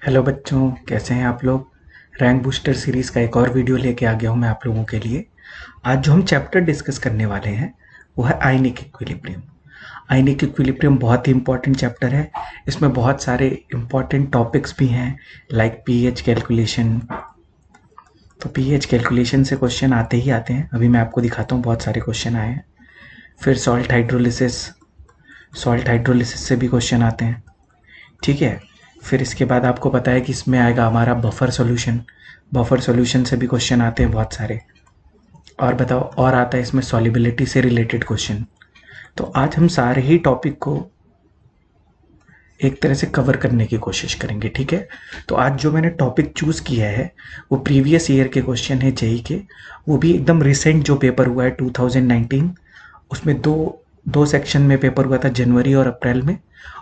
Hello बच्चों, कैसे हैं आप लोग। रैंक बूस्टर सीरीज़ का एक और वीडियो लेके आ गया हूं मैं आप लोगों के लिए। आज जो हम चैप्टर डिस्कस करने वाले हैं वो है आयनिक इक्विलिब्रियम। आयनिक इक्विलिब्रियम बहुत ही इंपॉर्टेंट चैप्टर है। इसमें बहुत सारे इंपॉर्टेंट टॉपिक्स भी हैं लाइक पीएच कैलकुलेशन। तो पीएच कैलकुलेशन से क्वेश्चन आते ही आते हैं। अभी मैं आपको दिखाता हूँ, बहुत सारे क्वेश्चन आए हैं। फिर सॉल्ट हाइड्रोलिसिस से भी क्वेश्चन आते हैं, ठीक है। फिर इसके बाद आपको पता है कि इसमें आएगा हमारा बफर सॉल्यूशन से भी क्वेश्चन आते हैं बहुत सारे। और बताओ, और आता है इसमें सॉल्युबिलिटी से रिलेटेड क्वेश्चन। तो आज हम सारे ही टॉपिक को एक तरह से कवर करने की कोशिश करेंगे, ठीक है। तो आज जो मैंने टॉपिक चूज़ किया है वो प्रीवियस ईयर के क्वेश्चन है जेई के, वो भी एकदम रिसेंट जो पेपर हुआ है 2019। उसमें दो सेक्शन में पेपर हुआ था, जनवरी और अप्रैल में,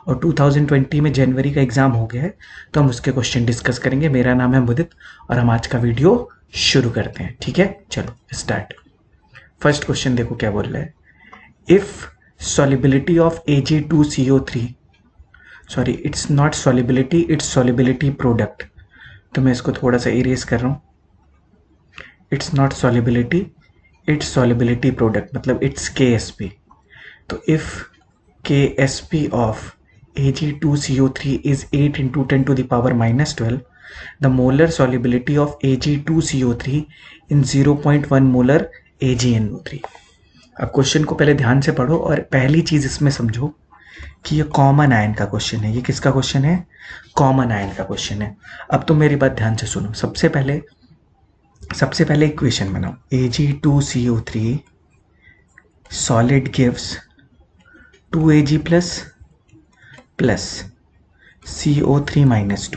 और 2020 में जनवरी का एग्ज़ाम हो गया है। तो हम उसके क्वेश्चन डिस्कस करेंगे। मेरा नाम है मुदित और हम आज का वीडियो शुरू करते हैं, ठीक है। चलो स्टार्ट। फर्स्ट क्वेश्चन देखो क्या बोल रहा है। If solubility of Ag2CO3, sorry it's not solubility, it's solubility product. तो मैं इसको थोड़ा सा इरेज कर रहा हूँ। It's not solubility, it's solubility product मतलब इट्स KSP। तो if KSP of Ag2CO3 is 8 into 10 to the power minus 12, the molar solubility of Ag2CO3 in 0.1 molar AgNO3। अब क्वेश्चन को पहले ध्यान से पढ़ो और पहली चीज इसमें समझो कि ये कॉमन आयन का क्वेश्चन है। ये किसका क्वेश्चन है? कॉमन आयन का क्वेश्चन है। अब तो मेरी बात ध्यान से सुनो। सबसे पहले इक्वेशन बनाओ। Ag2CO3 solid gives 2Ag plus CO3 minus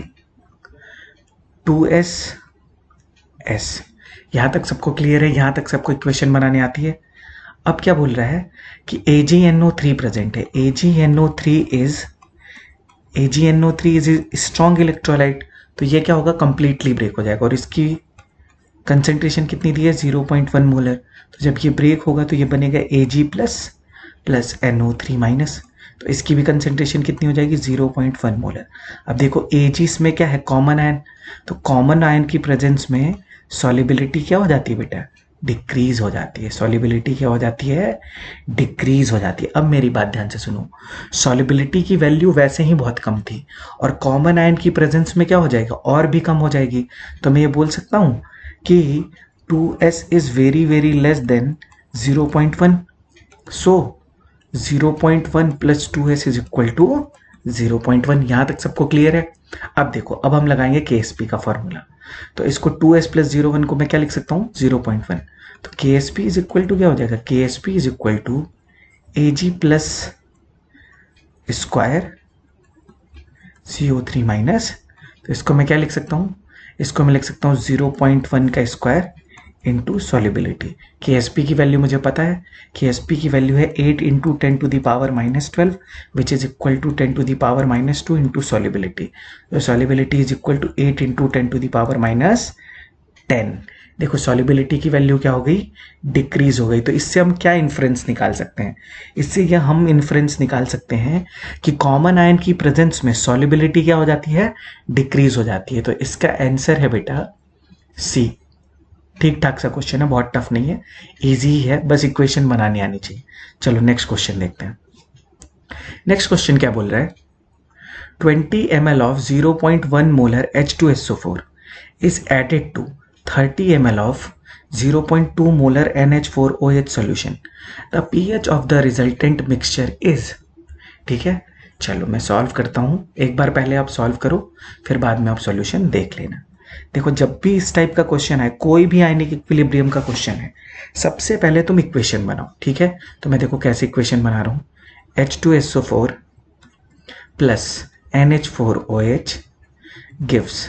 2S। यहां तक सबको क्लियर है? यहां तक सबको इक्वेशन बनाने आती है? अब क्या बोल रहा है कि AgNO3 प्रेजेंट है। AgNO3 is strong electrolyte. तो ये क्या होगा? कंप्लीटली ब्रेक हो जाएगा। और इसकी कंसेंट्रेशन कितनी दी है? 0.1 मोलर। तो जब ये ब्रेक होगा तो ये बनेगा Ag प्लस NO3 माइनस। तो इसकी भी कंसेंट्रेशन कितनी हो जाएगी? 0.1 मोलर। अब देखो Ag इसमें क्या है? Common ion. तो कॉमन आयन की प्रेजेंस में सॉल्युबिलिटी क्या हो जाती है बेटा? डिक्रीज हो जाती है। सॉल्युबिलिटी क्या हो जाती है? डिक्रीज हो जाती है। अब मेरी बात ध्यान से सुनो। सॉल्युबिलिटी की वैल्यू वैसे ही बहुत कम थी और कॉमन आयन की प्रेजेंस में क्या हो जाएगा? और भी कम हो जाएगी। तो मैं ये बोल सकता हूं कि 2s is very very less than 0.1। So 0.1 plus 2s is equal to 0.1। यहां तक सबको क्लियर है? अब देखो, अब हम लगाएंगे KSP का फॉर्मूला। तो इसको 2s प्लस 0.1 को मैं क्या लिख सकता हूं? 0.1। तो KSP इज इक्वल टू क्या हो जाएगा? KSP is equal to Ag plus square CO3 minus. तो इसको मैं क्या लिख सकता हूं? इसको मैं लिख सकता हूं 0.1 का स्क्वायर इंटू सॉल्युबिलिटी। KSP की वैल्यू मुझे पता है। KSP की वैल्यू है 8 into 10 to the power minus 12 which is equal to 10 to the power minus 2 into solubility. तो solubility is equal to 8 into 10 to the power minus 10। देखो solubility की value क्या हो गई? डिक्रीज हो गई। तो इससे हम क्या इन्फ्रेंस निकाल सकते हैं? इससे यह हम इन्फ्रेंस निकाल सकते हैं कि कॉमन आयन की प्रेजेंस में सॉल्युबिलिटी क्या हो जाती है? डिक्रीज हो जाती है। तो इसका आंसर है बेटा सी। ठीक ठाक सा क्वेश्चन है, बहुत टफ नहीं है, इजी ही है, बस इक्वेशन बनानी आनी चाहिए। चलो नेक्स्ट क्वेश्चन देखते हैं। नेक्स्ट क्वेश्चन क्या बोल रहा है? 20 ml of 0.1 molar H2SO4 is added to 30 ml of 0.2 molar NH4OH solution. The pH of the resultant mixture is। ठीक है, चलो मैं सॉल्व करता हूं। एक बार पहले आप सॉल्व करो, फिर बाद में आप सॉल्यूशन देख लेना। देखो, जब भी इस टाइप का क्वेश्चन है, कोई भी आयनिक इक्विलिब्रियम का क्वेश्चन है, सबसे पहले तुम इक्वेशन बनाओ, ठीक है। तो मैं देखो कैसे इक्वेशन बना रहा हूं। H2SO4 प्लस NH4OH गिव्स,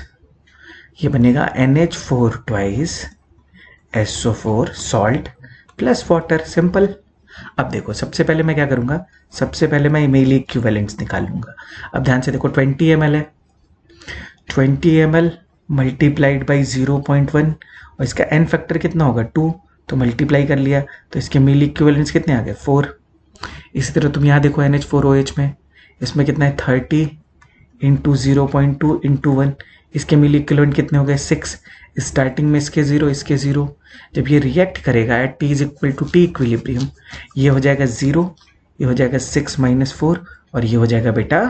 ये बनेगा NH4 twice SO4 salt plus water. Simple. अब देखो, सबसे पहले मैं क्या करूंगा? सबसे पहले मैं इमेजली इक्विवेलेंट्स निकाल लूंगा। अब ध्यान से देखो, 20 ml है। 20 ml मल्टीप्लाइड बाई 0.1 और इसका n फैक्टर कितना होगा? 2। तो मल्टीप्लाई कर लिया तो इसके मिली इक्विवेलेंट्स कितने आ गए? 4। इसी तरह तुम यहाँ देखो NH4OH में, इसमें कितना है? 30 इंटू 0.2 इंटू 1, इसके मिली इक्विवेलेंट कितने हो गए 6, स्टार्टिंग में इसके 0 इसके 0, जब ये रिएक्ट करेगा at t is equal to t equilibrium, ये हो जाएगा 0, ये हो जाएगा 6 माइनस 4 और ये हो जाएगा बेटा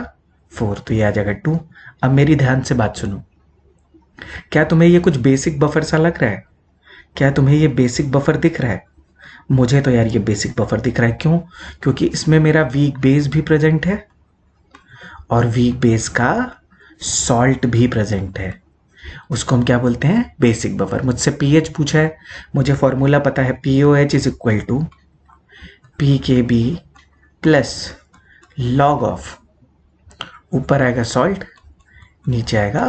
4, तो ये आ जाएगा 2। अब मेरी ध्यान से बात सुनो, क्या तुम्हें ये कुछ बेसिक बफर सा लग रहा है? क्या तुम्हें ये बेसिक बफर दिख रहा है? मुझे तो यार ये बेसिक बफर दिख रहा है। क्यों? क्योंकि इसमें मेरा वीक बेस भी प्रेजेंट है और वीक बेस का सॉल्ट भी प्रेजेंट है, उसको हम क्या बोलते हैं? Basic buffer. मुझसे पीएच पूछा है, मुझे फॉर्मूला पता है, POH is equal to PKB plus log of, ऊपर आएगा सॉल्ट, नीचे आएगा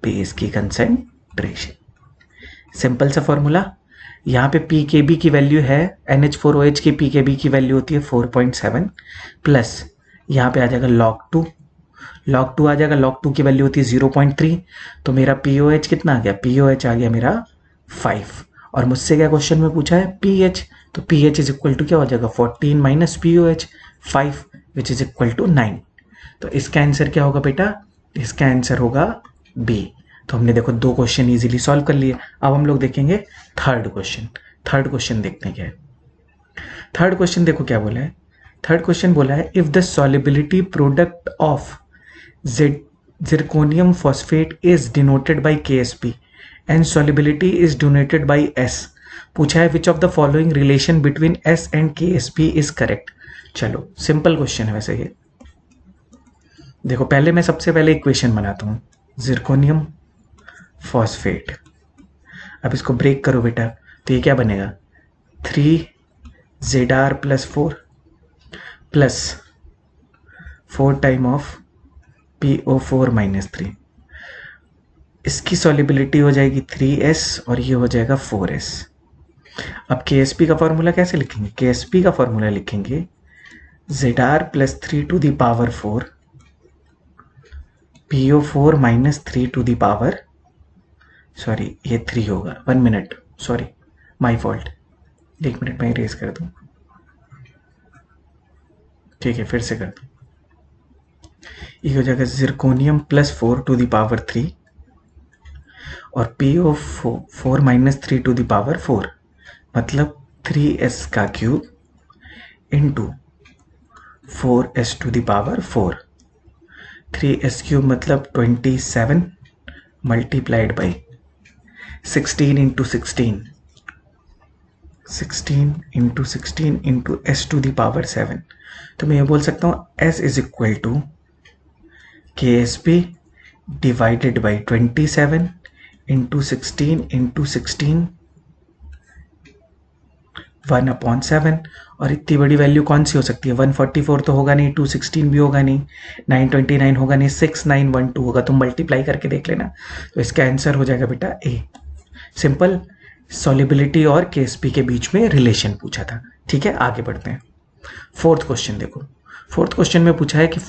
बेस की कंसेंट्रेशन। सिंपल सा फॉर्मूला। यहाँ पे PKB की वैल्यू है, NH4OH की PKB की वैल्यू होती है 4.7 प्लस यहाँ पे आ जाएगा log 2 आ जाएगा, log 2 की वैल्यू होती है 0.3, तो मेरा POH कितना आ गया? POH आ गया मेरा 5। और मुझसे क्या क्वेश्चन में पूछा है? pH, तो pH इज इक्वल टू क्या हो जाएगा? 14 minus POH 5 which is equal to 9। तो इसका आंसर क्या होगा बेटा? इसका आंसर होगा बी। तो हमने देखो 2 क्वेश्चन इजीली सॉल्व कर लिए। अब हम लोग देखेंगे थर्ड क्वेश्चन। थर्ड क्वेश्चन देखते हैं क्या है। थर्ड क्वेश्चन देखो क्या बोला है। थर्ड क्वेश्चन बोला है if the solubility product of zirconium phosphate is denoted by KSP and solubility is denoted by S, पूछा है which of the following relation between S and KSP is correct। चलो simple question है वैसे ये। देखो पहले मैं सबसे पहले इक्वेशन बनाता हूँ, जिरकोनियम फॉस्फेट। अब इसको ब्रेक करो बेटा, तो ये क्या बनेगा? 3Zr plus 4 plus 4 time of PO4 minus 3, इसकी सॉलिबिलिटी हो जाएगी 3S और ये हो जाएगा 4S। अब KSP का फॉर्मूला कैसे लिखेंगे? KSP का फॉर्मूला लिखेंगे Zr plus 3 to the power 4 PO4 minus 3 to the power, sorry ये 3 होगा, 1 minute, sorry my fault, 1 minute मैं इरेज कर दूं। ठीक है फिर से कर दूं। ये हो जाएगा zirconium plus 4 to the power 3 और PO4 minus 3 to the power 4, मतलब 3S का cube into 4S to the power 4। 3S cube मतलब 27 multiplied by 16 into 16, 16 into 16 into S to the power 7। तो मैं ये बोल सकता हूँ S is equal to KSP divided by 27 into 16 into 16 1/7। और इतनी बड़ी वैल्यू कौन सी हो सकती है? 144 तो होगा नहीं, 216 भी होगा नहीं, 929 होगा नहीं, 6912 होगा। तुम मल्टीप्लाई करके देख लेना, तो इसका आंसर हो जाएगा बेटा ए। सिंपल। सॉलिबिलिटी और KSP के बीच में रिलेशन पूछा था। ठीक है आगे बढ़ते हैं। फोर्थ क्वेश्चन देखो। फोर्थ क्वेश्चन में पूछा है कि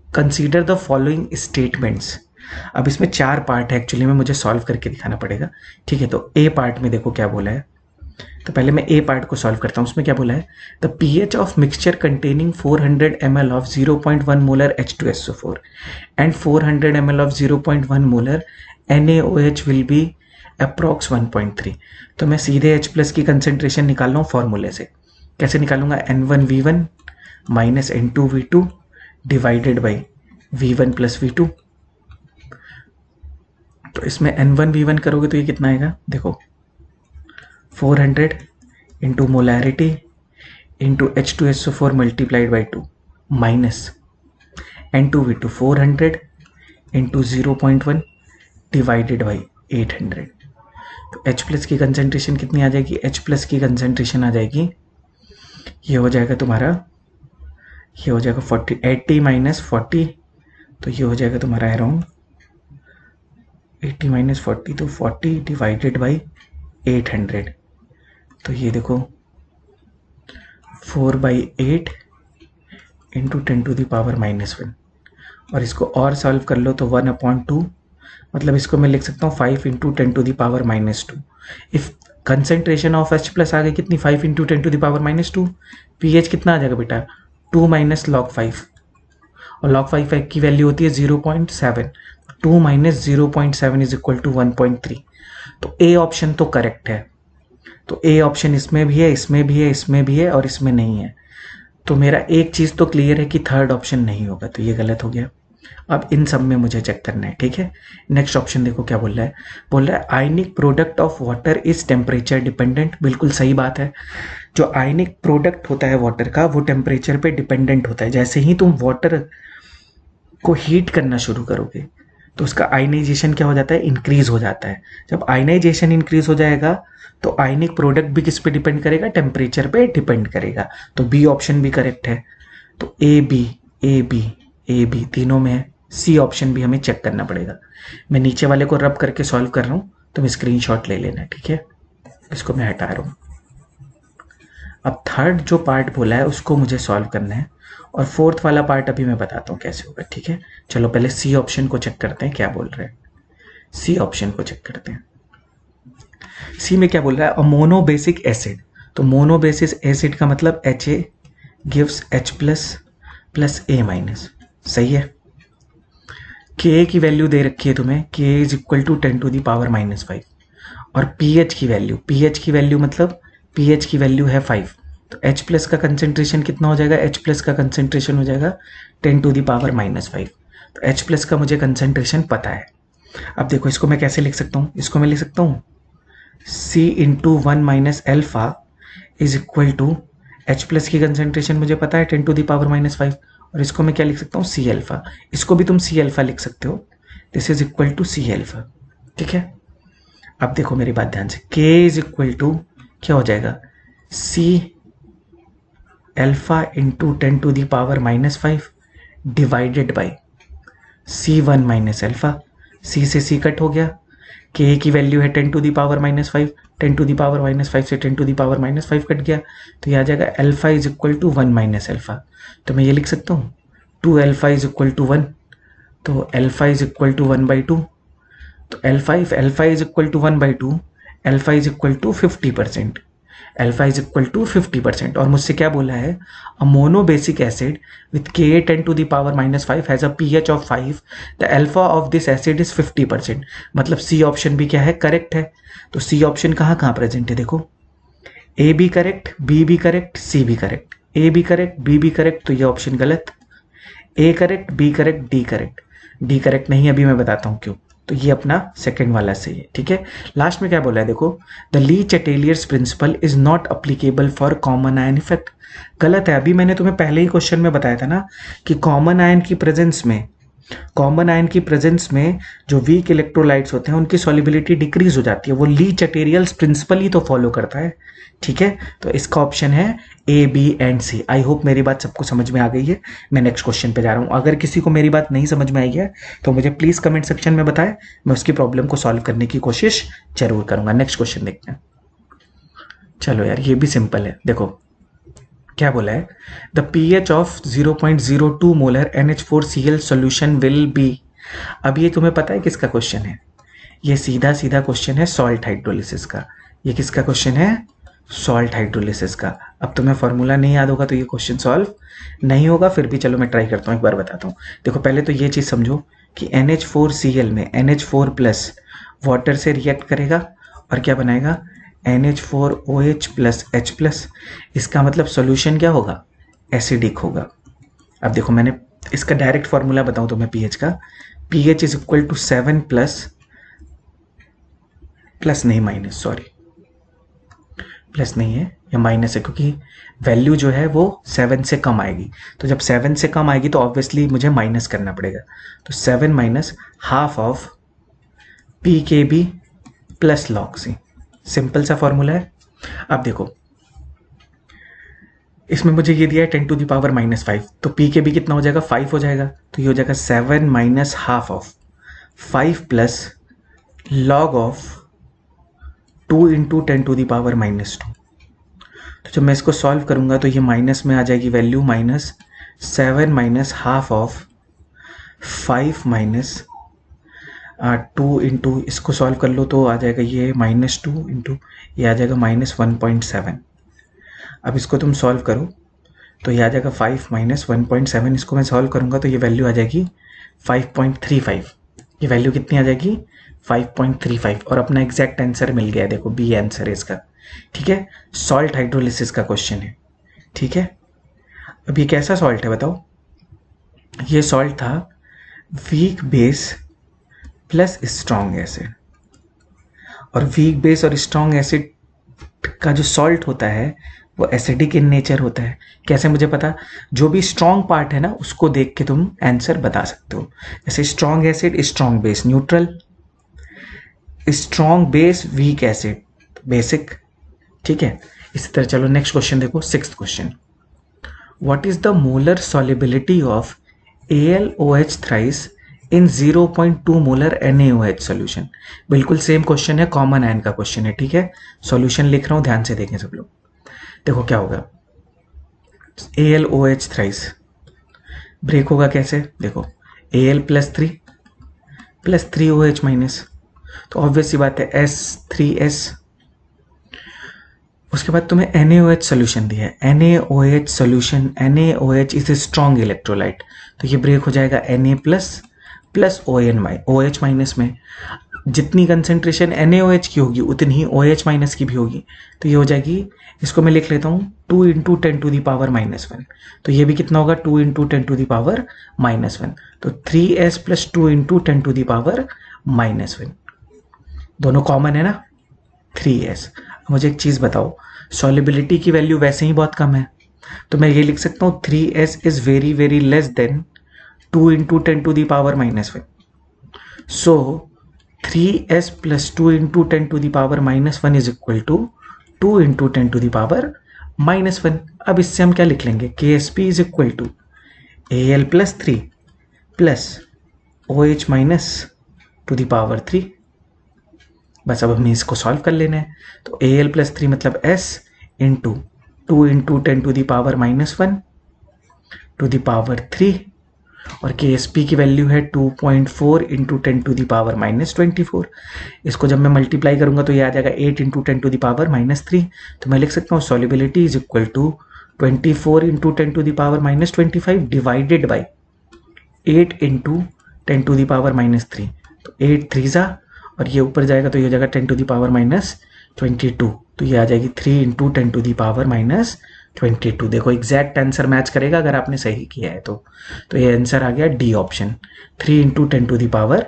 कंसीडर द फॉलोइंग स्टेटमेंट्स। अब इसमें 4 पार्ट है एक्चुअली में, मुझे सॉल्व करके दिखाना पड़ेगा। ठीक है, तो ए पार्ट में देखो क्या बोला है। तो पहले मैं ए पार्ट को सॉल्व करता हूँ। उसमें क्या बोला है? The pH of mixture containing 400 ml of 0.1 molar H2SO4 and 400 ml of 0.1 molar NaOH will be approx 1.3। तो मैं सीधे H प्लस की कंसेंट्रेशन निकाल रहा हूँ फॉर्मूले से। कैसे निकालूंगा? N1V1 minus N2V2 divided by V1 plus V2। तो इसमें N1V1 करोगे तो ये कितना आएगा? देखो 400 into molarity into H2SO4 multiplied by 2 minus N2V2 400 into 0.1 divided by 800। तो H प्लस की कंसेंट्रेशन कितनी आ जाएगी? H प्लस की कंसेंट्रेशन आ जाएगी, ये हो जाएगा तुम्हारा, ये हो जाएगा 40, 80 माइनस 40, तो ये हो जाएगा तुम्हारा अराउंड 80 माइनस 40, तो 40 डिवाइडेड बाई 800। तो ये देखो 4/8 इंटू 10 टू द पावर -1। और इसको और सॉल्व कर लो तो 1/2, मतलब इसको मैं लिख सकता हूँ 5 into 10 to the power -2। If concentration of H plus आ गई कितनी? 5 into 10 to the power -2। pH कितना आ जाएगा बेटा? 2 माइनस log 5। और log 5 की वैल्यू होती है 0.7, 2 माइनस 0.7 इज इक्वल टू 1.3। तो ए ऑप्शन तो करेक्ट है, तो ए ऑप्शन इसमें भी है, इसमें भी है, इसमें भी है और इसमें नहीं है। तो मेरा एक चीज़ तो क्लियर है कि थर्ड ऑप्शन नहीं होगा, तो ये गलत हो गया। अब इन सब में मुझे चेक करना है, ठीक है। नेक्स्ट ऑप्शन देखो क्या बोल रहा है, बोल रहा है ionic product of water is temperature dependent. बिल्कुल सही बात है, जो आयनिक प्रोडक्ट होता है वाटर का वो टेम्परेचर पे डिपेंडेंट होता है। जैसे ही तुम वाटर को हीट करना शुरू करोगे तो उसका आयनाइजेशन क्या हो जाता है, इंक्रीज हो जाता है। जब आयनाइजेशन इंक्रीज हो जाएगा तो आयनिक प्रोडक्ट भी किस पे डिपेंड करेगा, टेम्परेचर पे डिपेंड करेगा। तो बी ऑप्शन भी करेक्ट है। तो A B A B A B तीनों में है। सी ऑप्शन भी हमें चेक करना पड़ेगा। मैं नीचे वाले को रब करके सॉल्व कर रहा हूँ, तुम स्क्रीनशॉट ले लेना, ठीक है। इसको मैं हटा रहा हूँ। अब थर्ड जो पार्ट बोला है उसको मुझे सॉल्व करना है और फोर्थ वाला पार्ट अभी मैं बताता हूँ कैसे होगा, ठीक है। चलो पहले सी ऑप्शन को चेक करते हैं क्या बोल रहे हैं। सी ऑप्शन को चेक करते हैं। सी में क्या बोल रहा है, अ मोनोबेसिक एसिड। तो मोनोबेसिक एसिड का मतलब HA gives H plus A minus, सही है। Ka की वैल्यू दे रखी है तुम्हें, Ka इज इक्वल टू 10⁻⁻⁵ और pH की वैल्यू मतलब pH की वैल्यू है 5। तो H प्लस का कंसेंट्रेशन कितना हो जाएगा, H प्लस का कंसेंट्रेशन हो जाएगा 10⁻⁵। तो H प्लस का मुझे कंसेंट्रेशन पता है। अब देखो इसको मैं कैसे लिख सकता हूँ, इसको मैं लिख सकता हूँ C into 1 minus alpha is equal to H plus की कंसेंट्रेशन मुझे पता है 10⁻⁵, और इसको मैं क्या लिख सकता हूँ, C अल्फा। इसको भी तुम C अल्फा लिख सकते हो, this is equal to C alpha, ठीक है। अब देखो मेरी बात ध्यान से, K इज इक्वल टू क्या हो जाएगा, C alpha into 10⁻⁻5 divided by C1 minus alpha. C से C कट हो गया, K की वैल्यू है 10⁻⁻5, 10⁻⁻5 से 10⁻⁻5 कट गया, तो यह आ जाएगा alpha is equal to 1 minus alpha. तो मैं ये लिख सकता हूँ 2 अल्फा इज इक्वल टू 1, तो अल्फा इज इक्वल टू 1/2। तो alpha is equal to 1/2, alpha is equal to 50%, alpha is equal to 50%। और मुझसे क्या बोला है, a monobasic acid with Ka 10⁻⁻5 has a pH of 5, the alpha of this acid is 50%। मतलब C option भी क्या है, करेक्ट है। तो सी ऑप्शन कहाँ कहाँ प्रेजेंट है, देखो ए भी करेक्ट, बी भी करेक्ट, सी भी करेक्ट। ए भी करेक्ट, बी भी करेक्ट, तो ये ऑप्शन गलत। A correct, B correct, D correct, D correct नहीं, अभी मैं बताता हूँ क्यों। तो ये अपना सेकंड वाला सही है, ठीक है। लास्ट में क्या बोला है देखो, the Le Chatelier's principle is not applicable for common ion effect. गलत है। अभी मैंने तुम्हें पहले ही क्वेश्चन में बताया था ना कि कॉमन आयन की प्रेजेंस में जो वीक इलेक्ट्रोलाइट्स होते हैं उनकी सॉल्युबिलिटी डिक्रीज हो जाती है। वो ली चैटेरियल्स प्रिंसिपल ही तो फॉलो करता है, ठीक है। तो इसका ऑप्शन है A B and C. I hope मेरी बात सबको समझ में आ गई है। मैं नेक्स्ट क्वेश्चन पे जा रहा हूँ। अगर किसी को मेरी बात नहीं समझ में आई है तो मुझे प्लीज कमेंट सेक्शन में बताएं, मैं उसकी प्रॉब्लम को सॉल्व करने की कोशिश जरूर करूंगा। नेक्स्ट क्वेश्चन देखते हैं। चलो यार ये भी सिंपल है, देखो क्या बोला है, the pH of 0.02 molar NH4Cl solution will be. अब ये तुम्हें पता है किसका क्वेश्चन है, ये सीधा सीधा क्वेश्चन है सॉल्ट हाइड्रोलिसिस का। ये किसका क्वेश्चन है, सॉल्ट हाइड्रोलिसिस का। अब तुम्हें फॉर्मूला नहीं याद होगा तो ये क्वेश्चन सॉल्व नहीं होगा, फिर भी चलो मैं ट्राई करता हूँ, एक बार बताता हूँ। देखो पहले तो ये चीज़ समझो कि NH4Cl में NH4 प्लस वाटर से रिएक्ट करेगा और क्या बनाएगा, NH4OH प्लस H प्लस। इसका मतलब सॉल्यूशन क्या होगा, एसिडिक होगा। अब देखो मैंने इसका डायरेक्ट फॉर्मूला बताऊं तो मैं pH का, pH is equal to 7 plus नहीं माइनस, सॉरी प्लस नहीं है या माइनस है, क्योंकि वैल्यू जो है वो 7 से कम आएगी। तो जब 7 से कम आएगी तो ऑब्वियसली मुझे माइनस करना पड़ेगा। तो 7 minus half of PKB plus log C, simple सा फॉर्मूला है। अब देखो इसमें मुझे ये दिया है 10⁻⁻5, तो PKB कितना हो जाएगा, 5 हो जाएगा। तो ये हो जाएगा 7 minus half of 5 plus log of 2 into 10⁻⁻2। तो जब मैं इसको सॉल्व करूंगा तो ये माइनस में आ जाएगी value, minus 7 minus half of 5 minus 2 into, इसको सॉल्व कर लो तो आ जाएगा ये -2 इंटू ये आ जाएगा -1.7। अब इसको तुम सॉल्व करो तो ये आ जाएगा 5 माइनस 1.7, इसको मैं सॉल्व करूँगा तो ये वैल्यू आ जाएगी 5.35। ये वैल्यू कितनी आ जाएगी 5.35, और अपना एग्जैक्ट आंसर मिल गया, देखो बी आंसर है इसका। ठीक है, सॉल्ट हाइड्रोलिसिस का क्वेश्चन है। ठीक है, अब ये कैसा सॉल्ट है बताओ? ये सॉल्ट था weak base plus strong acid, और वीक बेस और स्ट्रॉन्ग एसिड का जो सॉल्ट होता है वो एसिडिक इन नेचर होता है। कैसे मुझे पता? जो भी स्ट्रॉन्ग पार्ट है ना उसको देख के तुम आंसर बता सकते हो। जैसे strong acid strong base neutral, strong base weak acid basic. ठीक है, इसी तरह चलो नेक्स्ट क्वेश्चन देखो, 6th question. What is the molar solubility of AlOH thrice in 0.2 molar NaOH solution? बिल्कुल सेम क्वेश्चन है, कॉमन आयन का क्वेश्चन है। ठीक है, सॉल्यूशन लिख रहा हूं, ध्यान से देखें सब लोग। देखो क्या होगा, AlOH थ्राइस ब्रेक होगा कैसे? देखो Al प्लस 3 OH माइनस, तो ऑब्वियस सी बात है S3S। उसके बाद तुम्हें NaOH सोल्यूशन दिया है, NaOH solution, NaOH is a strong electrolyte, तो ये ब्रेक हो जाएगा Na प्लस OH माइनस में। जितनी कंसेंट्रेशन NaOH की होगी उतनी ही OH माइनस की भी होगी, तो ये हो जाएगी, इसको मैं लिख लेता हूँ 2 × 10⁻⁻⁻1, तो ये भी कितना होगा 2 × 10⁻⁻1, तो 3S प्लस 2 × 10⁻⁻1, दोनों कॉमन है ना 3S। मुझे एक चीज़ बताओ, सॉल्युबिलिटी की वैल्यू वैसे ही बहुत कम है, तो मैं ये लिख सकता हूँ 3S is very very less than 2 × 10⁻⁻1। So 3S plus 2 × 10⁻⁻1 is equal to 2 × 10⁻⁻1। अब इससे हम क्या लिख लेंगे, KSP is equal to Al plus 3 plus OH minus to the power 3। बस अब हमें इसको सॉल्व कर लेना है, तो Al प्लस 3 मतलब S into 2 × 10⁻⁻1 to the power 3, और KSP की वैल्यू है 2.4 × 10⁻⁻24। इसको जब मैं मल्टीप्लाई करूंगा तो ये आ जाएगा 8 × 10⁻⁻3, तो मैं लिख सकता हूँ solubility is equal to 24 × 10⁻⁻25 divided by 8 × 10⁻⁻3, तो 8 3 ज़ा, और ये ऊपर जाएगा तो ये हो जाएगा 10⁻22, तो ये आ जाएगी 3 × 10⁻22। देखो एग्जैक्ट आंसर मैच करेगा अगर आपने सही किया है तो ये आंसर आ गया डी ऑप्शन, 3 × 10⁻²।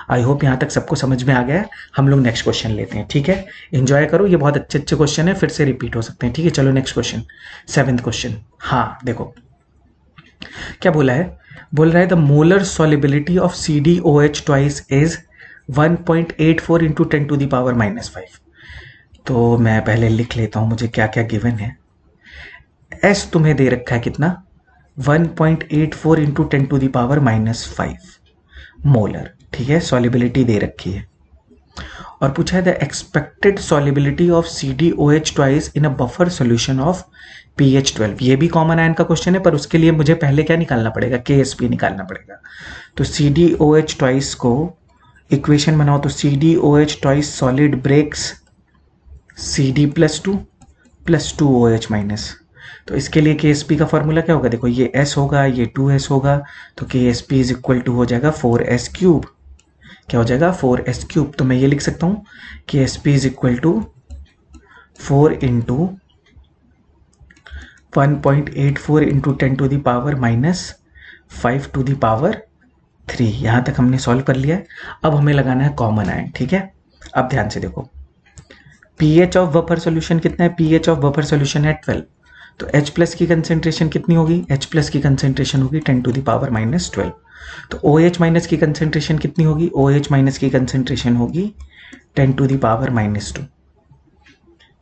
आई होप यहाँ तक सबको समझ में आ गया है। हम लोग नेक्स्ट क्वेश्चन लेते हैं। ठीक है, एंजॉय करो, ये बहुत अच्छे अच्छे क्वेश्चन है, फिर से रिपीट हो सकते हैं। ठीक है, चलो नेक्स्ट क्वेश्चन, 7th क्वेश्चन। हाँ देखो क्या बोला है, बोल रहा है the molar solubility of CdOH twice is 1.84 × 10⁻⁻5। तो मैं पहले लिख लेता हूं मुझे क्या क्या गिवन है। S तुम्हें दे रखा है कितना, 1.84 × 10⁻⁻5 मोलर। ठीक है, सॉल्युबिलिटी दे रखी है, और पूछा है the expected solubility of CdOH twice in a buffer solution of pH 12। ये भी कॉमन आयन का क्वेश्चन है, पर उसके लिए मुझे पहले क्या निकालना पड़ेगा, KSP निकालना पड़ेगा। तो CdOH ट्वाइस को इक्वेशन बनाओ, तो CdOH twice solid breaks CD plus 2 OH minus, तो इसके लिए KSP का फॉर्मूला क्या होगा, देखो ये S होगा, ये 2S होगा, तो KSP इज इक्वल टू हो जाएगा 4S क्यूब। क्या हो जाएगा 4S क्यूब, तो मैं ये लिख सकता हूँ KSP is equal to 4 × 1.84 × 10⁻⁻5 to the power 3। यहाँ तक हमने सॉल्व कर लिया है। अब हमें लगाना है कॉमन आयन। ठीक है, अब ध्यान से देखो, pH ऑफ बफर सॉल्यूशन कितना है, pH ऑफ बफर सॉल्यूशन है 12, तो H प्लस की कंसेंट्रेशन कितनी होगी, H प्लस की कंसेंट्रेशन होगी 10⁻⁻12। तो OH माइनस की कंसेंट्रेशन कितनी होगी, OH माइनस की कंसेंट्रेशन होगी 10⁻⁻2।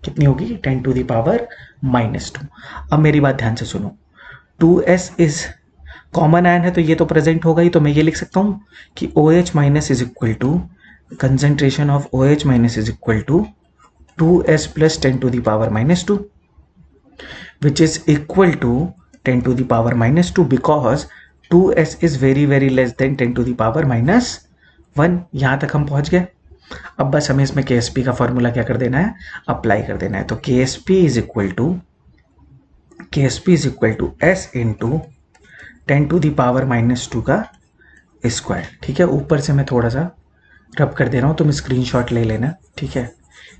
कितनी होगी 10⁻⁻2। अब मेरी बात ध्यान से सुनो, 2S इज कॉमन आयन है तो ये तो प्रेजेंट होगा ही, तो मैं ये लिख सकता हूँ कि OH minus is equal to concentration of OH minus is equal to 2S plus 10⁻⁻2 which is equal to 10⁻⁻2 because 2S is very very less than 10⁻⁻1। यहाँ तक हम पहुँच गए। अब बस हमें इसमें KSP का फॉर्मूला क्या कर देना है, अप्लाई कर देना है। तो KSP is equal to K S P is equal to S into 10⁻⁻² का स्क्वायर। ठीक है, ऊपर से मैं थोड़ा सा रब कर दे रहा हूँ, तुम स्क्रीनशॉट ले लेना। ठीक है,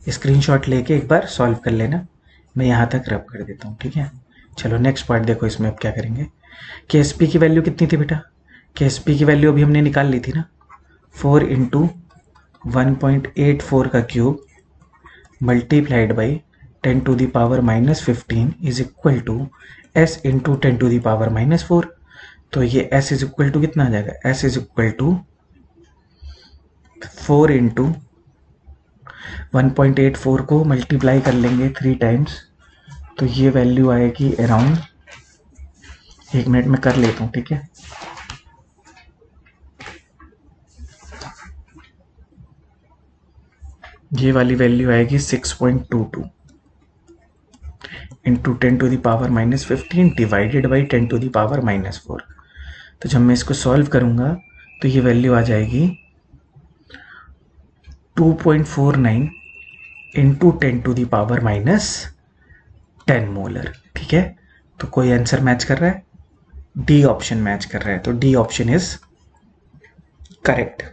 स्क्रीनशॉट लेके एक बार सॉल्व कर लेना, मैं यहाँ तक रब कर देता हूँ। ठीक है, चलो नेक्स्ट पार्ट देखो। इसमें अब क्या करेंगे, के एस पी की वैल्यू कितनी थी बेटा, के एस पी की वैल्यू अभी हमने निकाल ली थी ना, 4 इंटू 1.84 का cube multiplied by 10⁻⁻15 is equal to S into 10⁻⁻4। तो ये s इज इक्वल टू कितना आ जाएगा, s is equal to 4 into 1.84 को मल्टीप्लाई कर लेंगे 3 टाइम्स, तो ये वैल्यू आएगी अराउंड, 1 मिनट में कर लेता हूँ। ठीक है, ये वाली वैल्यू आएगी 6.22 इंटू 10⁻⁻15 डिवाइडेड बाई 10⁻⁻4। तो जब मैं इसको सॉल्व करूंगा तो ये वैल्यू आ जाएगी 2.49 इंटू 10⁻⁻10 मोलर। ठीक है, तो कोई आंसर मैच कर रहा है, डी ऑप्शन मैच कर रहा है, तो डी ऑप्शन इज करेक्ट।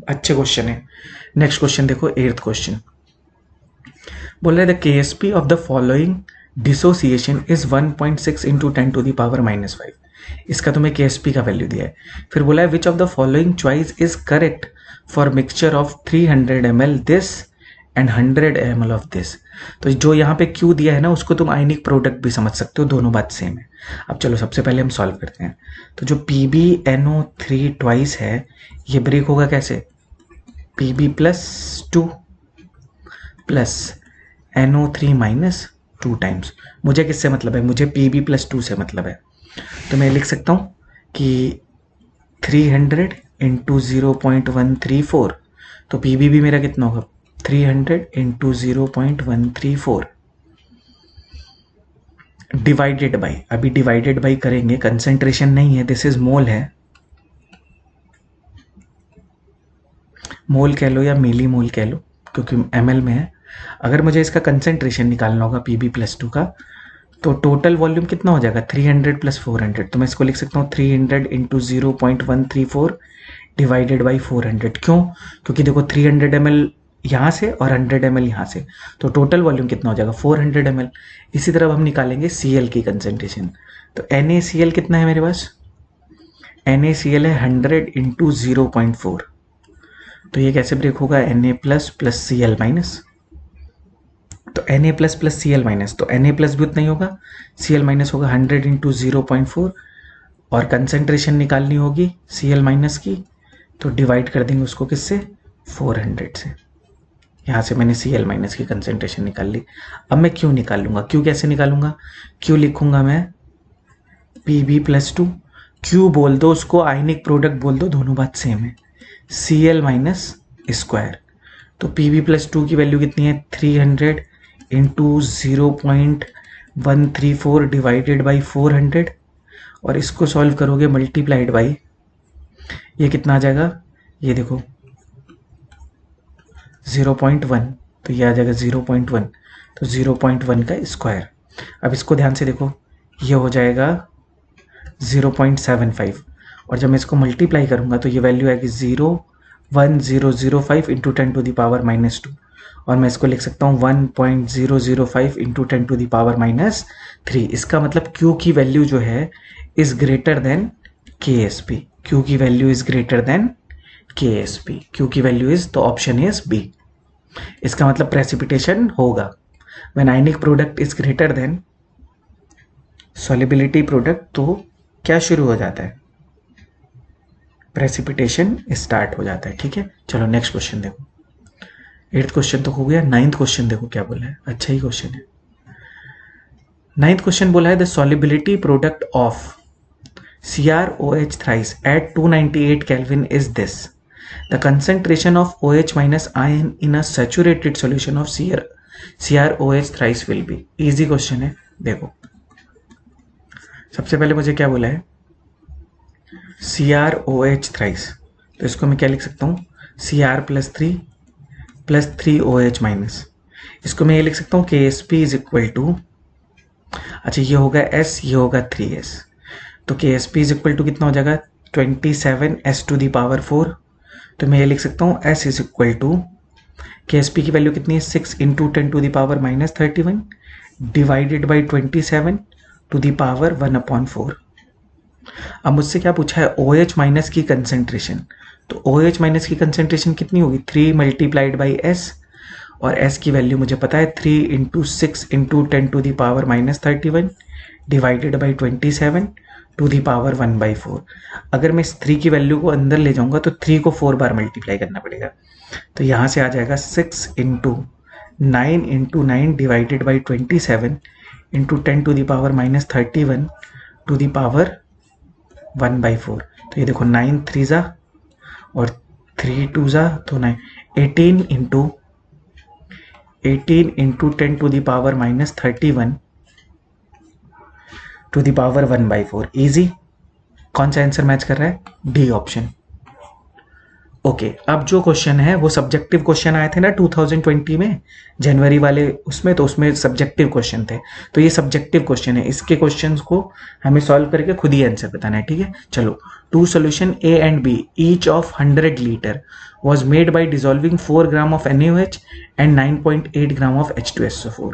अच्छे क्वेश्चन है। नेक्स्ट क्वेश्चन देखो, 8th क्वेश्चन बोल रहे द के S P of the following dissociation is 1.6 into 10⁻⁻5। इसका तुम्हें के एस पी का वैल्यू दिया है। फिर बोला है which of the following choice is correct for mixture of 300 ml this and 100 ml of this. तो जो यहाँ पे क्यू दिया है ना, उसको तुम आयनिक प्रोडक्ट भी समझ सकते हो, दोनों बात सेम है। अब चलो सबसे पहले हम सॉल्व करते हैं। तो जो PbNO3 ट्वाइस है, ये ब्रेक होगा कैसे, Pb+2 plus NO3 minus 2 times. मुझे किससे मतलब है, मुझे Pb+2 से मतलब है। तो मैं लिख सकता हूँ कि 300 इंटू 0.134, तो Pb भी मेरा कितना होगा, 300 इंटू 0.134 डिवाइडेड बाई, अभी डिवाइडेड बाई करेंगे, कंसेंट्रेशन नहीं है, दिस इज मोल है, मोल कह लो या मिली मोल कह लो, क्योंकि ml में है। अगर मुझे इसका कंसेंट्रेशन निकालना होगा Pb+2 का, तो टोटल वॉल्यूम कितना हो जाएगा, 300 प्लस 400। तो मैं इसको लिख सकता हूँ 300 इंटू 0.134 डिवाइडेड बाई 400। क्यों, क्योंकि देखो 300 ml यहाँ से और 100 ml यहाँ से, तो टोटल वॉल्यूम कितना हो जाएगा 400 ml। इसी तरह हम निकालेंगे Cl की कंसेंट्रेशन। तो NaCl कितना है मेरे पास, NaCl है 100 इंटू 0.4, तो ये कैसे ब्रेक होगा, Na plus plus Cl minus, तो Na plus plus Cl minus, तो Na प्लस भी उतना ही होगा, Cl माइनस होगा 100 इंटू 0.4, और कंसेंट्रेशन निकालनी होगी Cl माइनस की, तो डिवाइड कर देंगे उसको किससे, 400 से। यहाँ से मैंने Cl माइनस की कंसेंट्रेशन निकाल ली। अब मैं Q निकाल लूँगा। Q कैसे निकालूंगा, Q लिखूंगा मैं Pb+2, Q बोल दो उसको, आयनिक प्रोडक्ट बोल दो, दोनों बात सेम है, Cl माइनस स्क्वायर। तो Pb+2 की वैल्यू कितनी है, 300 इंटू 0.134 डिवाइडेड बाई 400, और इसको सॉल्व करोगे मल्टीप्लाइड बाई, ये कितना आ जाएगा, ये देखो 0.1, तो ये आ जाएगा 0.1, तो 0.1 का स्क्वायर। अब इसको ध्यान से देखो, ये हो जाएगा 0.75, और जब मैं इसको मल्टीप्लाई करूंगा तो ये वैल्यू आएगी 0.1005 इंटू 10⁻⁻2, और मैं इसको लिख सकता हूँ 1.005 इंटू 10⁻⁻3। इसका मतलब Q की वैल्यू जो है is greater than KSP, Q की value is greater than KSP, Q की वैल्यू इज, तो ऑप्शन इज B। इसका मतलब प्रेसिपिटेशन होगा when ionic product is greater than solubility product, तो क्या शुरू हो जाता है, प्रेसिपिटेशन स्टार्ट हो जाता है। ठीक है, चलो नेक्स्ट क्वेश्चन देखो। 8th क्वेश्चन तो हो गया। 9th क्वेश्चन देखो क्या बोला है, अच्छा ही क्वेश्चन है। 9th क्वेश्चन बोला है the solubility product of CrOH thrice at 298 Kelvin is this. The concentration of OH minus ion in a saturated solution of CrOH thrice will be. Easy question है। देखो सबसे पहले मुझे क्या बोला है, CrOH thrice, तो इसको मैं क्या लिख सकता हूँ, Cr+3 प्लस 3OH माइनस। इसको मैं ये लिख सकता हूँ KSP इज इक्वल टू अच्छा ये होगा S, ये होगा 3S, तो K S P is equal to कितना हो जाएगा 27s⁴। तो मैं ये लिख सकता हूँ S is equal to K S P की वैल्यू कितनी है 6 इंटू 10⁻⁻31 डिवाइडेड बाई 27⁴। अब मुझसे क्या पूछा है OH माइनस की कंसेंट्रेशन, तो OH माइनस की कंसेंट्रेशन कितनी होगी 3 मल्टीप्लाइड बाई S, और S की वैल्यू मुझे पता है 3 इंटू 6 इंटू 10⁻⁻31 डिवाइडेड बाई 27⁴। अगर मैं इस 3 की वैल्यू को अंदर ले जाऊंगा तो 3 को 4 बार मल्टीप्लाई करना पड़ेगा, तो यहाँ से आ जाएगा 6 into 9 into 9 divided by 27 into 10⁻⁻31 to the power 1/4। तो ये देखो 9 3 ज़ा और 3 2 ज़ा, तो 9 18 into 10⁻⁻31 to the power 1/4। Easy. कौन सा आंसर मैच कर रहा है, डी ऑप्शन। ओके, अब जो क्वेश्चन है वो सब्जेक्टिव क्वेश्चन आए थे ना 2020 में, जनवरी वाले उसमें, तो उसमें सब्जेक्टिव क्वेश्चन थे, तो ये सब्जेक्टिव क्वेश्चन है, इसके क्वेश्चंस को हमें सॉल्व करके खुद ही आंसर बताना है, ठीक है। चलो, 2 solution A and B each of 100 liter was made by dissolving 4 gram of NaOH and 9.8 gram of H2SO4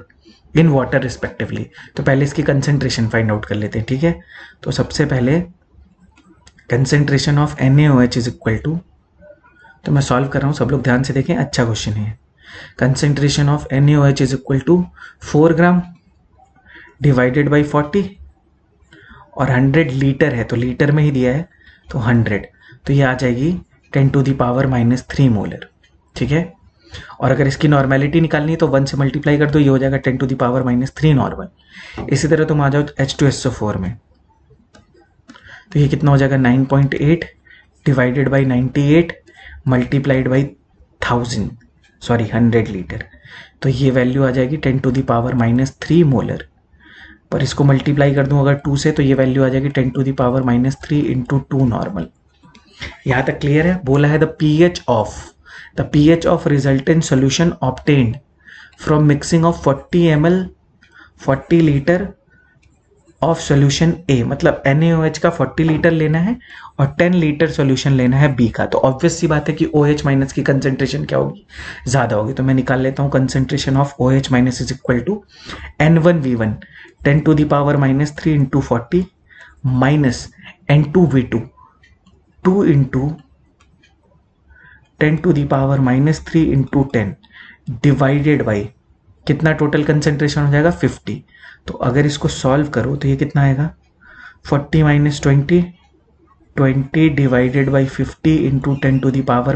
in water respectively. तो पहले इसकी कंसेंट्रेशन फाइंड आउट कर लेते हैं, ठीक है। तो सबसे पहले concentration of NaOH is equal to, तो मैं सॉल्व कर रहा हूँ, सब लोग ध्यान से देखें, अच्छा क्वेश्चन है। Concentration of NaOH is equal to 4 gram divided by 40, और 100 लीटर है तो लीटर में ही दिया है, तो 100, तो ये आ जाएगी 10⁻³ मोलर, ठीक है। और अगर इसकी नॉर्मेलिटी निकालनी है तो 1 से मल्टीप्लाई कर दो, ये हो जाएगा 10⁻³ नॉर्मल। इसी तरह तुम आ जाओ H2SO4 में, तो ये कितना हो जाएगा 9.8 divided by 98 multiplied by 100 litre, तो ये वैल्यू आ जाएगी 10⁻³ मोलर। पर इसको मल्टीप्लाई कर दूं अगर 2 से, तो ये वैल्यू आ जाएगी 10⁻³ इंटू 2 नॉर्मल। यहाँ तक क्लियर है। बोला है the pH of resultant solution obtained from mixing of 40 ml 40 litre of solution A, मतलब NaOH का 40 लीटर लेना है और 10 लीटर सोल्यूशन लेना है B का, तो ऑब्वियस सी बात है कि OH माइनस की कंसेंट्रेशन क्या होगी, ज़्यादा होगी। तो मैं निकाल लेता हूँ concentration of OH minus is equal to N1V1 10⁻³ into 40 minus N2V2 2 into 10⁻³ into 10 divided by कितना टोटल कंसेंट्रेशन हो जाएगा 50। तो अगर इसको सॉल्व करो तो ये कितना आएगा 40 माइनस 20 डिवाइडेड बाई 50 इंटू 10⁻³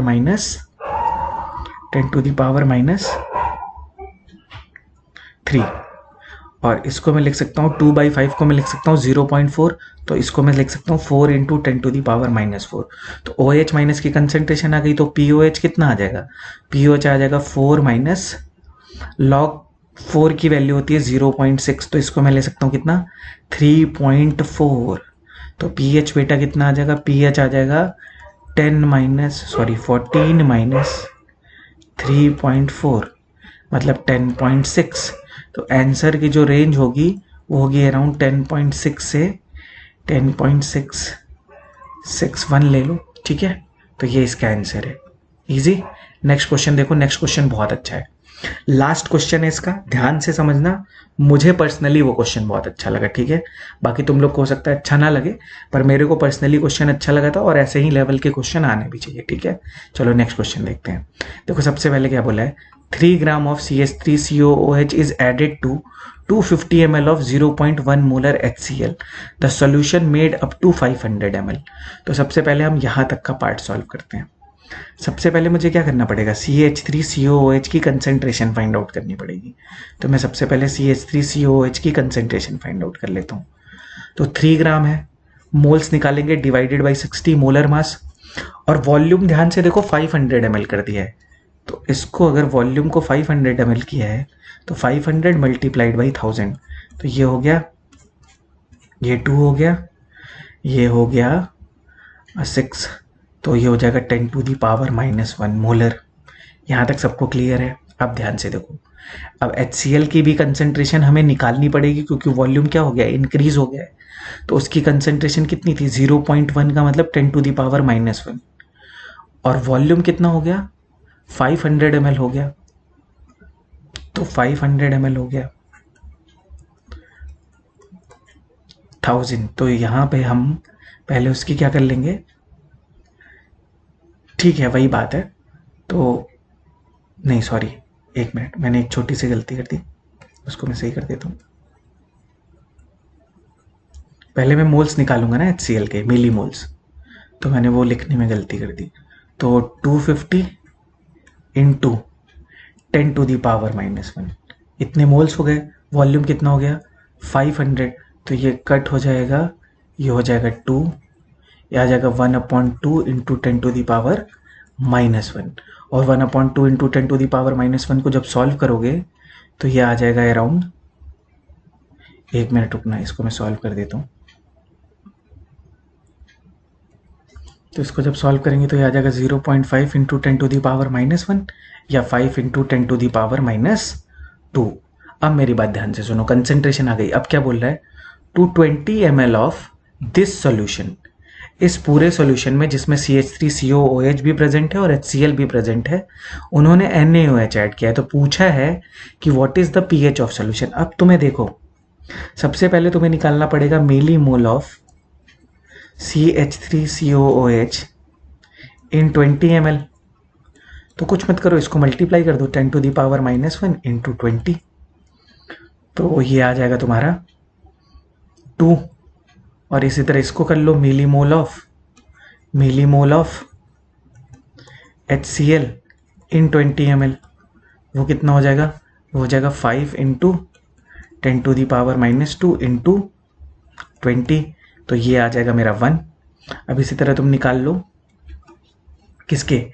और इसको मैं लिख सकता हूँ 2/5 को मैं लिख सकता हूँ 0.4, तो इसको मैं लिख सकता हूँ 4 इंटू 10⁻⁻4। तो OH माइनस की कंसेंट्रेशन आ गई, तो POH कितना आ जाएगा, POH आ जाएगा 4 माइनस लॉग 4 की वैल्यू होती है 0.6, तो इसको मैं ले सकता हूँ कितना 3.4। तो pH बेटा कितना आ जाएगा, pH आ जाएगा 14 माइनस 3.4 मतलब 10.6। तो आंसर की जो रेंज होगी वो होगी अराउंड 10.6 से 10.661 ले लो, ठीक है। तो ये इसका आंसर है, इजी। नेक्स्ट क्वेश्चन देखो, नेक्स्ट क्वेश्चन बहुत अच्छा है, लास्ट क्वेश्चन है इसका, ध्यान से समझना। मुझे पर्सनली वो क्वेश्चन बहुत अच्छा लगा, ठीक है। बाकी तुम लोग को हो सकता है अच्छा ना लगे, पर मेरे को पर्सनली क्वेश्चन अच्छा लगा था, और ऐसे ही लेवल के क्वेश्चन आने भी चाहिए, ठीक है। चलो नेक्स्ट क्वेश्चन देखते हैं। देखो सबसे पहले क्या बोला है, 3 gram of CH3COOH is added to 250 ml of 0.1 molar HCl, the solution made up to 500 ml। तो सबसे पहले हम यहाँ तक का पार्ट सॉल्व करते हैं। सबसे पहले मुझे क्या करना पड़ेगा, CH3COOH की कंसेंट्रेशन फाइंड आउट करनी पड़ेगी। तो मैं सबसे पहले CH3COOH की कंसेंट्रेशन फाइंड आउट कर लेता हूँ। तो 3 ग्राम है, मोल्स निकालेंगे डिवाइडेड बाई 60 मोलर मास, और वॉल्यूम ध्यान से देखो 500 ml कर दिया है। तो इसको अगर वॉल्यूम को 500 ml किया है तो 500 मल्टीप्लाइड बाई 1000, तो ये हो गया, ये 2 हो गया, ये हो गया 6, तो ये हो जाएगा 10⁻⁻1 मोलर। यहाँ तक सबको क्लियर है। अब ध्यान से देखो, अब HCl की भी कंसेंट्रेशन हमें निकालनी पड़ेगी क्योंकि वॉल्यूम क्या हो गया, इंक्रीज हो गया है। तो उसकी कंसेंट्रेशन कितनी थी, 0.1 का मतलब 10⁻⁻1 और वॉल्यूम कितना हो गया, 500 ml हो गया। तो 500 ml हो गया 1000। तो यहाँ पे हम पहले उसकी क्या कर लेंगे, ठीक है वही बात है। तो नहीं सॉरी, एक मिनट, मैंने एक छोटी सी गलती कर दी, उसको मैं सही कर देता हूँ। पहले मैं मोल्स निकालूंगा ना HCl के, मिली मोल्स, तो मैंने वो लिखने में गलती कर दी। तो 250 इंटू 10⁻⁻1 इतने मोल्स हो गए। वॉल्यूम कितना हो गया, 500। तो ये कट हो जाएगा, ये हो जाएगा 2, ये आ जाएगा 1/2 इंटू 10⁻⁻1। और 1/2 इंटू 10⁻⁻1 को जब सॉल्व करोगे तो ये आ जाएगा अराउंड, एक मिनट रुकना, इसको मैं सॉल्व कर देता हूँ। तो इसको जब सॉल्व करेंगे तो ये आ जाएगा 0.5 इंटू 10⁻⁻1 या 5 इंटू 10⁻²। अब मेरी बात ध्यान से सुनो, कंसेंट्रेशन आ गई। अब क्या बोल रहा है, 220 ml ऑफ दिस सॉल्यूशन, इस पूरे सॉल्यूशन में जिसमें CH3COOH भी प्रेजेंट है और HCl भी प्रेजेंट है, उन्होंने NaOH ऐड किया है। तो पूछा है कि what is the pH of solution. अब तुम्हें देखो, सबसे पहले तुम्हें निकालना पड़ेगा मिली mole of CH3COOH in 20 ml। तो कुछ मत करो, इसको मल्टीप्लाई कर दो 10⁻⁻1 इंटू 20, तो ये आ जाएगा तुम्हारा 2। और इसी तरह इसको कर लो, millimole of HCl in 20 ml, वो कितना हो जाएगा, वो हो जाएगा 5 इंटू 10⁻⁻2 इंटू 20। तो ये आ जाएगा मेरा 1। अब इसी तरह तुम निकाल लो किसके,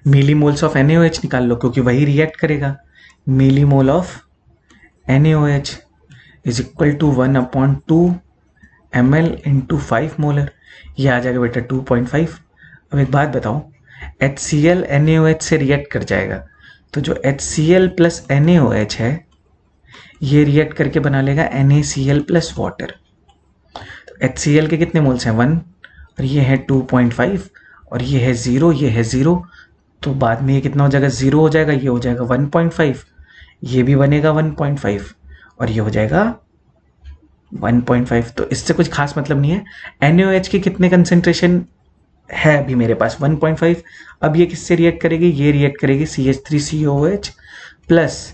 मिली मोल्स ऑफ NaOH निकाल लो, क्योंकि वही रिएक्ट करेगा। Millimole of NaOH is equal to 1/2 ml into 5 molar, ये आ जाएगा बेटा 2.5। अब एक बात बताओ, HCl NaOH से रिएक्ट कर जाएगा, तो जो HCl प्लस NaOH है ये रिएक्ट करके बना लेगा NaCl प्लस वाटर। तो HCl के कितने मोल्स हैं, 1, और ये है 2.5, और ये है 0, ये है 0। तो बाद में ये कितना हो जाएगा, 0 हो जाएगा, ये हो जाएगा 1.5, ये भी बनेगा 1.5, और ये हो जाएगा 1.5। तो इससे कुछ खास मतलब नहीं है। NaOH के कितने कंसेंट्रेशन है अभी मेरे पास, 1.5। अब ये किससे रिएक्ट करेगी, ये रिएक्ट करेगी CH3COOH plus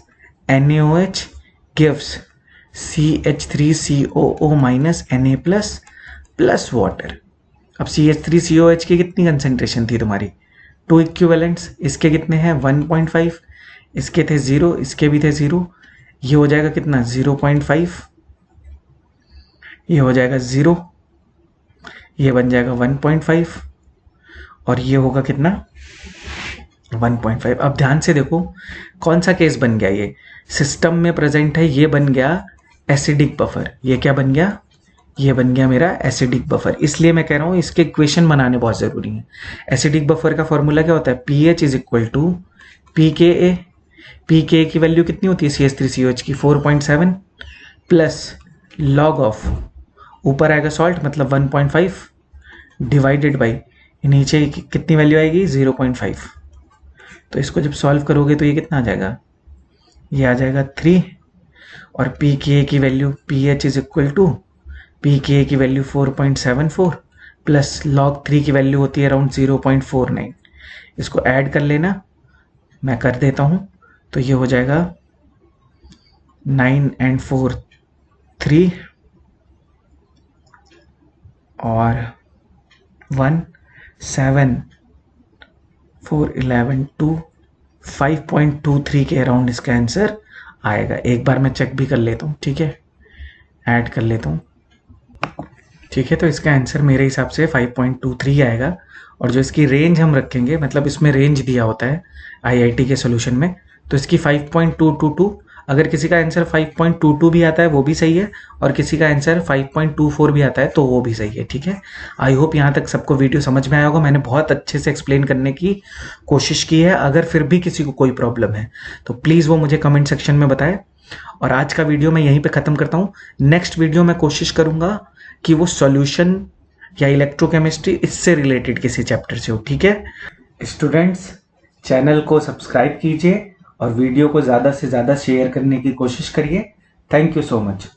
NaOH gives CH3COO minus Na plus water. अब CH3COH की कितनी कंसेंट्रेशन थी तुम्हारी, 2 इक्विवेलेंट्स, इसके कितने हैं 1.5, इसके थे 0, इसके भी थे 0, ये हो जाएगा कितना 0.5, ये हो जाएगा 0, ये बन जाएगा 1.5, और ये होगा कितना 1.5। अब ध्यान से देखो कौन सा केस बन गया, ये सिस्टम में प्रेजेंट है, ये बन गया एसिडिक बफर। ये क्या बन गया, ये बन गया मेरा एसिडिक बफर। इसलिए मैं कह रहा हूँ इसके इक्वेशन बनाने बहुत ज़रूरी है। एसिडिक बफर का फॉर्मूला क्या होता है, pH is equal to pKa। pKa की वैल्यू कितनी होती है CH3COH की, 4.7 प्लस लॉग ऑफ, ऊपर आएगा सॉल्ट मतलब 1.5 डिवाइडेड बाई नीचे कितनी वैल्यू आएगी 0.5। तो इसको जब सॉल्व करोगे तो ये कितना आ जाएगा, ये आ जाएगा 3। और pKa की value, pH is equal to pKa की वैल्यू 4.74 प्लस लॉग 3 की वैल्यू होती है अराउंड 0.49। इसको ऐड कर लेना, मैं कर देता हूँ। तो ये हो जाएगा 9 and 4 3 और 1 7 4 11 2 5.23 के अराउंड इसका आंसर आएगा। एक बार मैं चेक भी कर लेता हूँ, ठीक है, ऐड कर लेता हूँ, ठीक है। तो इसका आंसर मेरे हिसाब से 5.23 आएगा। और जो इसकी रेंज हम रखेंगे, मतलब इसमें रेंज दिया होता है IIT के सॉल्यूशन में, तो इसकी 5.222 अगर किसी का आंसर 5.22 भी आता है वो भी सही है, और किसी का आंसर 5.24 भी आता है तो वो भी सही है। ठीक है, आई होप यहाँ तक सबको वीडियो समझ में आया होगा। मैंने बहुत अच्छे से एक्सप्लेन करने की कोशिश की है। अगर फिर भी किसी को कोई प्रॉब्लम है तो प्लीज़ वो मुझे कमेंट सेक्शन में बताए। और आज का वीडियो मैं यहीं पे ख़त्म करता हूँ। नेक्स्ट वीडियो मैं कोशिश करूँगा कि वो सॉल्यूशन या इलेक्ट्रोकेमिस्ट्री इससे रिलेटेड किसी चैप्टर से हो। ठीक है स्टूडेंट्स, चैनल को सब्सक्राइब कीजिए और वीडियो को ज़्यादा से ज़्यादा शेयर करने की कोशिश करिए। Thank you so much.